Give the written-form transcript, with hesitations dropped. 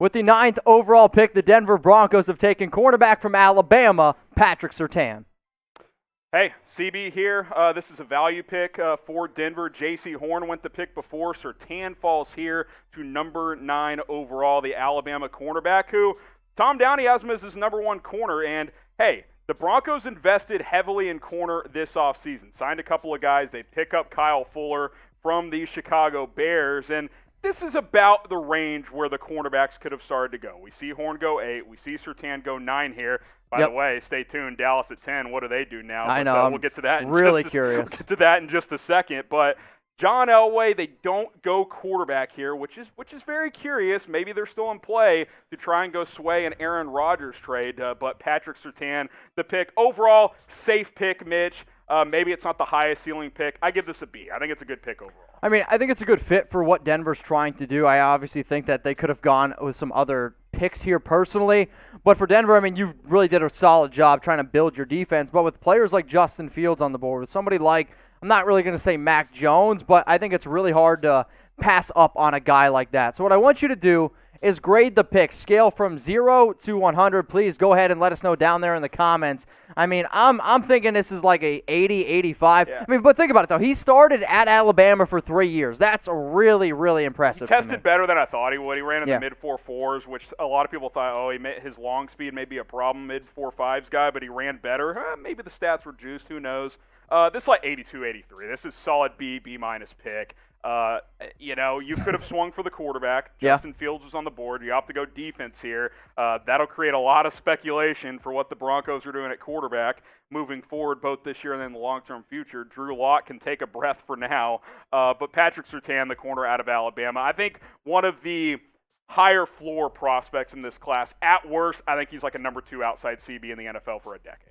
With the 9th overall pick, the Denver Broncos have taken cornerback from Alabama, Patrick Surtain. Hey, CB here. This is a value pick for Denver. J.C. Horn went the pick before. Surtain falls here to number 9 overall, the Alabama cornerback, who Tom Downey has him as his number 1 corner. And, hey, the Broncos invested heavily in corner this offseason. Signed a couple of guys. They pick up Kyle Fuller from the Chicago Bears. And this is about the range where the cornerbacks could have started to go. We see Horn go 8. We see Surtain go 9 here. By the way, stay tuned. Dallas at 10. What do they do now? I know. We'll get to that. Curious. We'll get to that in just a second. But John Elway, they don't go quarterback here, which is very curious. Maybe they're still in play to try and go sway an Aaron Rodgers trade. But Patrick Surtain, the pick. Overall, safe pick, Mitch. Maybe it's not the highest ceiling pick. I give this a B. I think it's a good pick overall. I mean, I think it's a good fit for what Denver's trying to do. I obviously think that they could have gone with some other picks here personally. But for Denver, I mean, you really did a solid job trying to build your defense. But with players like Justin Fields on the board, with somebody like, I'm not really going to say Mac Jones, but I think it's really hard to pass up on a guy like that. So what I want you to do is grade the pick. Scale from 0 to 100. Please go ahead and let us know down there in the comments. I mean, I'm thinking this is like a 80, 85. Yeah. I mean, but think about it, though. He started at Alabama for 3 years. That's really, really impressive. He tested better than I thought he would. He ran in the mid-4.4s, which a lot of people thought, his long speed may be a problem, mid-4.5s guy, but he ran better. Maybe the stats were juiced. Who knows? This is like 82, 83. This is solid B-minus pick. You could have swung for the quarterback. Justin Fields was on the board. You opt to go defense here. That'll create a lot of speculation for what the Broncos are doing at quarterback moving forward, both this year and in the long-term future. Drew Lock can take a breath for now. But Patrick Surtain, the corner out of Alabama, I think one of the higher floor prospects in this class. At worst, I think he's like a number 2 outside CB in the NFL for a decade.